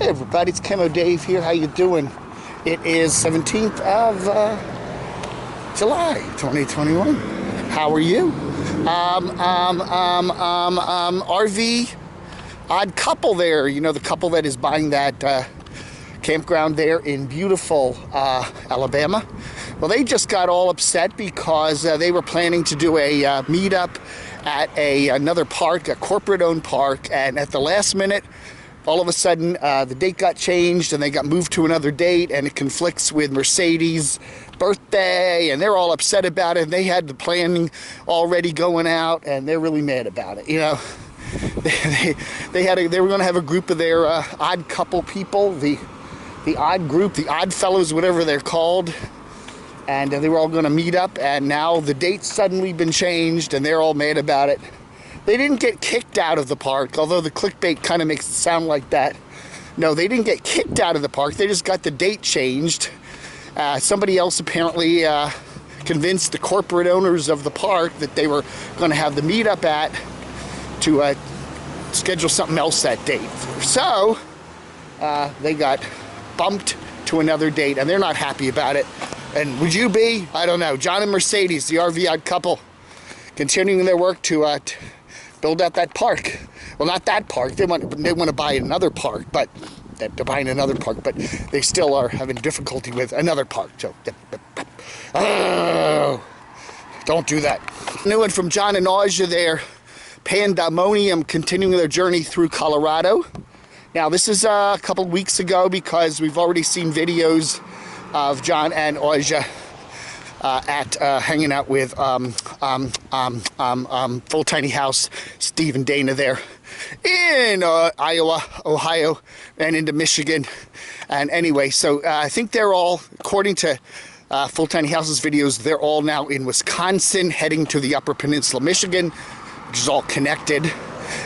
Hey everybody, it's Camo Dave here. How you doing? It is 17th of July 2021. How are you? RV odd couple there. You know, the couple that is buying that campground there in beautiful Alabama. Well, they just got all upset because they were planning to do a meetup at another park, a corporate-owned park, and at the last minute, all of a sudden, the date got changed and they got moved to another date, and it conflicts with Mercedes' birthday, and they're all upset about it. And they had the planning already going out, and they're really mad about it. You know, they were going to have a group of their odd couple people, the odd group, the odd fellows, whatever they're called, and they were all going to meet up. And now the date's suddenly been changed, and they're all mad about it. They didn't get kicked out of the park, although the clickbait kind of makes it sound like that. No, they didn't get kicked out of the park. They just got the date changed. Somebody else apparently convinced the corporate owners of the park that they were going to have the meetup at to schedule something else that date. So they got bumped to another date, and they're not happy about it. And would you be? I don't know. John and Mercedes, the RV odd couple, continuing their work to build out that park. Well, not that park. They want to buy another park, but they're buying another park, but they still are having difficulty with another park. So, oh, don't do that. New one from John and Aja there. Pandemonium continuing their journey through Colorado. Now, this is a couple weeks ago because we've already seen videos of John and Aja at hanging out with Full Tiny House, Steve and Dana there in Iowa, Ohio, and into Michigan. And anyway, so I think they're all, according to Full Tiny House's videos, they're all now in Wisconsin, heading to the Upper Peninsula, Michigan, which is all connected.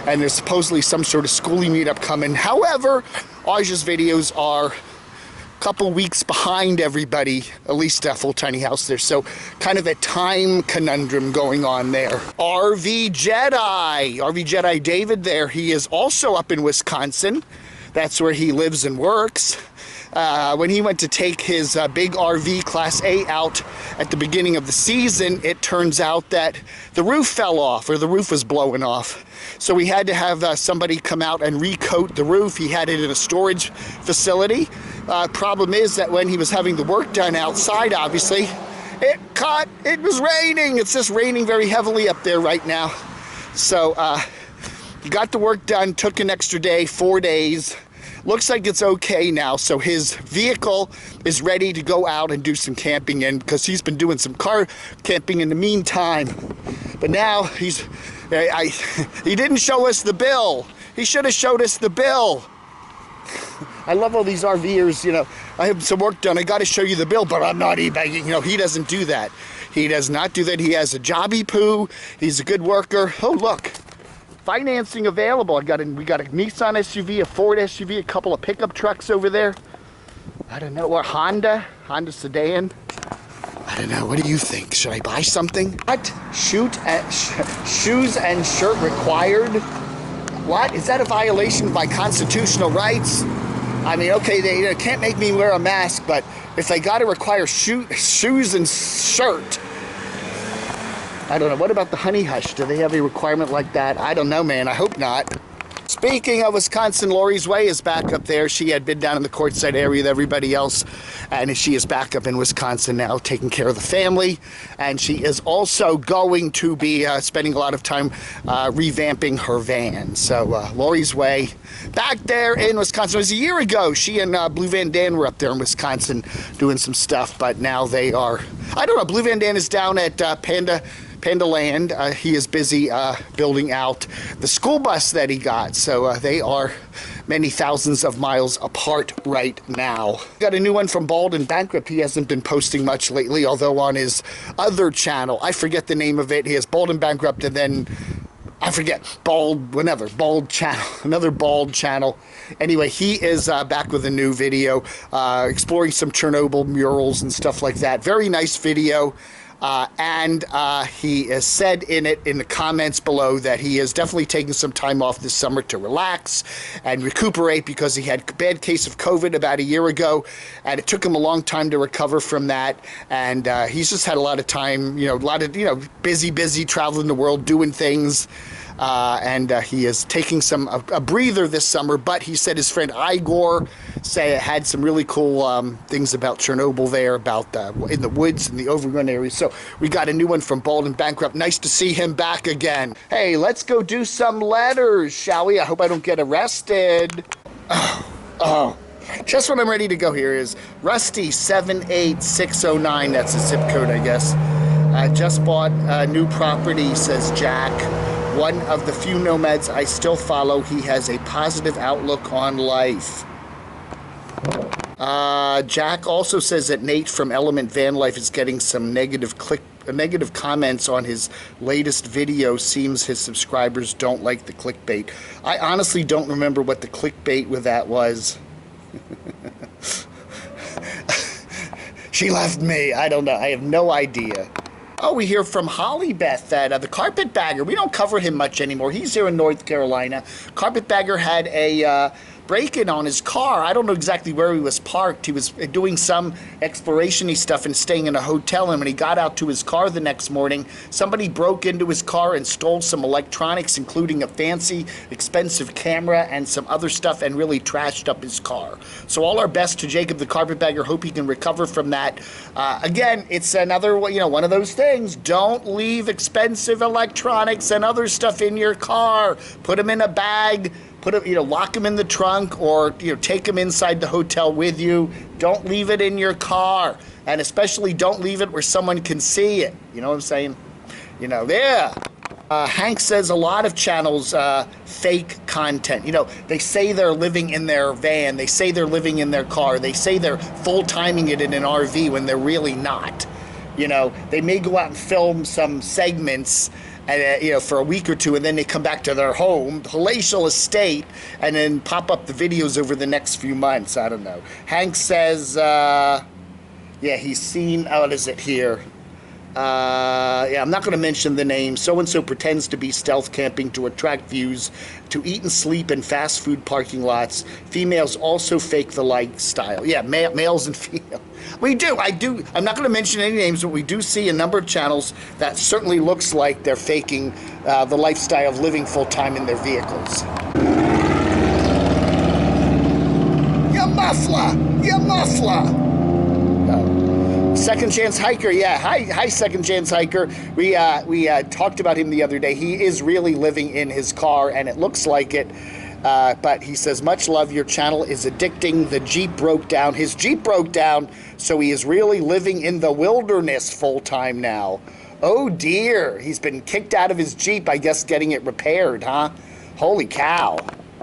And there's supposedly some sort of schooling meetup coming. However, Aja's videos are couple weeks behind everybody, at least Full Tiny House there, so kind of a time conundrum going on there. RV Jedeye David there, he is also up in Wisconsin. That's where he lives and works. When he went to take his big RV Class A out at the beginning of the season, it turns out that the roof fell off, or the roof was blowing off. So we had to have somebody come out and recoat the roof. He had it in a storage facility. Problem is that when he was having the work done outside, obviously, it was raining. It's just raining very heavily up there right now. So he got the work done, took an extra day, 4 days. Looks like it's okay now, so his vehicle is ready to go out and do some camping in, because he's been doing some car camping in the meantime. But now he didn't show us the bill. He should have showed us the bill. I love all these RVers, you know, I have some work done, I got to show you the bill, but I'm not eBaying. You know, he doesn't do that. He does not do that. He has a jobby poo. He's a good worker. Oh, look. Financing available. We got a Nissan SUV, a Ford SUV, a couple of pickup trucks over there. I don't know, or Honda sedan. I don't know. What do you think? Should I buy something? What? Shoes and shirt required? What? Is that a violation of my constitutional rights? I mean, okay, they can't make me wear a mask, but if they got to require shoes and shirt, I don't know. What about the Honey Hush? Do they have a requirement like that? I don't know, man. I hope not. Speaking of Wisconsin, Lori's Way is back up there. She had been down in the Quartzsite area with everybody else, and she is back up in Wisconsin now, taking care of the family. And she is also going to be spending a lot of time revamping her van. So Lori's Way back there in Wisconsin. It was a year ago. She and Blue Van Dan were up there in Wisconsin doing some stuff, but now they are, I don't know, Blue Van Dan is down at Panda Land. He is busy building out the school bus that he got. So they are many thousands of miles apart right now. Got a new one from Bald and Bankrupt. He hasn't been posting much lately, although on his other channel, I forget the name of it. He has Bald and Bankrupt, and then I forget, Bald channel, another Bald channel. Anyway, he is back with a new video, exploring some Chernobyl murals and stuff like that. Very nice video. And he has said in the comments below that he is definitely taking some time off this summer to relax and recuperate because he had a bad case of COVID about a year ago, and it took him a long time to recover from that. And he's just had a lot of time, busy traveling the world, doing things. And he is taking a breather this summer, but he said his friend Igor had some really cool things about Chernobyl there, about in the woods in the overrun area. So we got a new one from Bald and Bankrupt. Nice to see him back again. Hey, let's go do some letters, shall we? I hope I don't get arrested. Oh. Just when I'm ready to go here is Rusty 78609. That's the zip code, I guess. Just bought a new property, says Jack. One of the few nomads I still follow. He has a positive outlook on life. Jack also says that Nate from Element Van Life is getting some negative comments on his latest video. Seems his subscribers don't like the clickbait. I honestly don't remember what the clickbait with that was. She left me. I don't know. I have no idea. Oh, we hear from Hollybeth that the carpetbagger, we don't cover him much anymore. He's here in North Carolina. Carpetbagger had a break-in on his car. I don't know exactly where he was parked. He was doing some exploration-y stuff and staying in a hotel. And when he got out to his car the next morning, somebody broke into his car and stole some electronics, including a fancy, expensive camera and some other stuff, and really trashed up his car. So all our best to Jacob the Carpetbagger. Hope he can recover from that. Again, it's another, one of those things. Don't leave expensive electronics and other stuff in your car. Put them in a bag. Lock them in the trunk, or take them inside the hotel with you. Don't leave it in your car, and especially don't leave it where someone can see it. You know what I'm saying? There. Hank says a lot of channels fake content. They say they're living in their van. They say they're living in their car. They say they're full-timing it in an RV when they're really not. They may go out and film some segments for a week or two, and then they come back to their home, palatial estate, and then pop up the videos over the next few months. I don't know. Hank says, he's seen, what is it here? I'm not going to mention the name. So-and-so pretends to be stealth camping to attract views, to eat and sleep in fast food parking lots. Females also fake the lifestyle. Yeah, males and females. We do. I'm not going to mention any names, but we do see a number of channels that certainly looks like they're faking the lifestyle of living full-time in their vehicles. Your muffler! Second Chance Hiker, yeah. Hi, Second Chance Hiker. We talked about him the other day. He is really living in his car, and it looks like it. But he says, much love. Your channel is addicting. The Jeep broke down. His Jeep broke down, so he is really living in the wilderness full-time now. Oh, dear. He's been kicked out of his Jeep, I guess, getting it repaired, huh? Holy cow.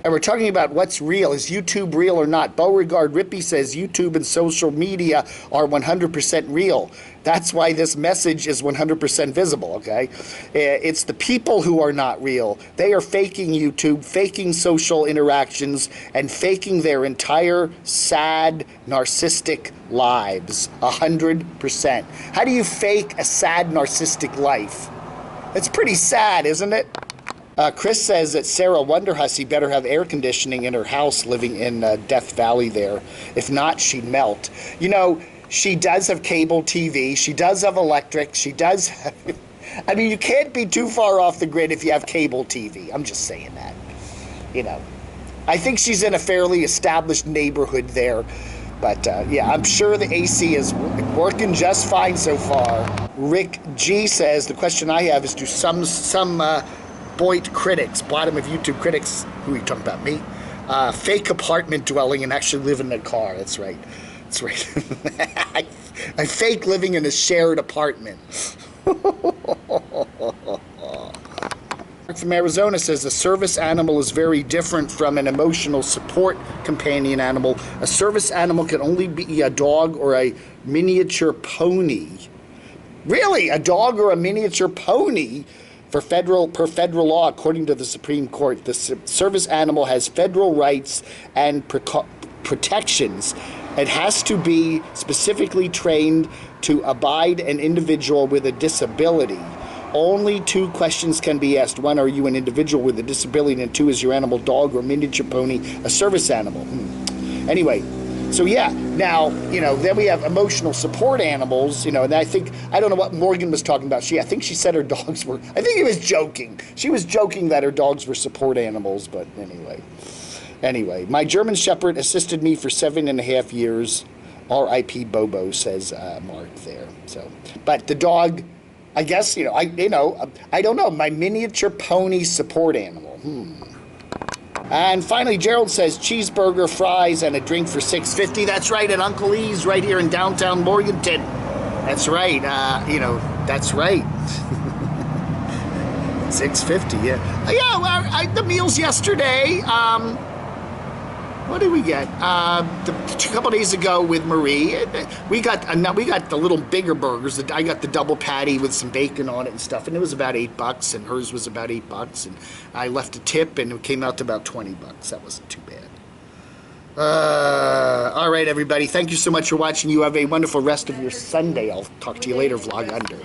And we're talking about what's real. Is YouTube real or not? Beauregard Rippey says YouTube and social media are 100% real. That's why this message is 100% visible, okay? It's the people who are not real. They are faking YouTube, faking social interactions, and faking their entire sad, narcissistic lives. 100%. How do you fake a sad, narcissistic life? It's pretty sad, isn't it? Chris says that Sarah Wonderhussy better have air conditioning in her house living in Death Valley there. If not, she'd melt. She does have cable TV. She does have electric. She does have... I mean, you can't be too far off the grid if you have cable TV. I'm just saying that. I think she's in a fairly established neighborhood there. But, I'm sure the AC is working just fine so far. Rick G says, the question I have is, do some Boyd critics, bottom of YouTube critics, who are you talking about, me? Fake apartment dwelling and actually live in a car. That's right. I fake living in a shared apartment. From Arizona says a service animal is very different from an emotional support companion animal. A service animal can only be a dog or a miniature pony. Really? A dog or a miniature pony? Per federal law, according to the Supreme Court, the service animal has federal rights and protections. It has to be specifically trained to abide an individual with a disability, only 2 questions can be asked. 1, are you an individual with a disability? And 2, is your animal, dog or miniature pony, a service animal? Anyway, so yeah, now, you know, then we have emotional support animals, you know, and I don't know what Morgan was talking about. I think she said her dogs were, I think he was joking. She was joking that her dogs were support animals, but anyway. Anyway, my German Shepherd assisted me for 7.5 years. R.I.P. Bobo, says Mark there. So, but the dog, I guess, I don't know, my miniature pony support animal. And finally, Gerald says cheeseburger, fries, and a drink for $6.50. That's right, at Uncle E's right here in downtown Morganton. That's right. That's right. $6.50. Yeah. Yeah. Well, the meals yesterday. What did we get? A couple days ago with Marie, we got the little bigger burgers. I got the double patty with some bacon on it and stuff, and it was about $8, and hers was about $8, and I left a tip, and it came out to about $20. That wasn't too bad. All right, everybody. Thank you so much for watching. You have a wonderful rest of your Sunday. I'll talk to you later, Vlog Under.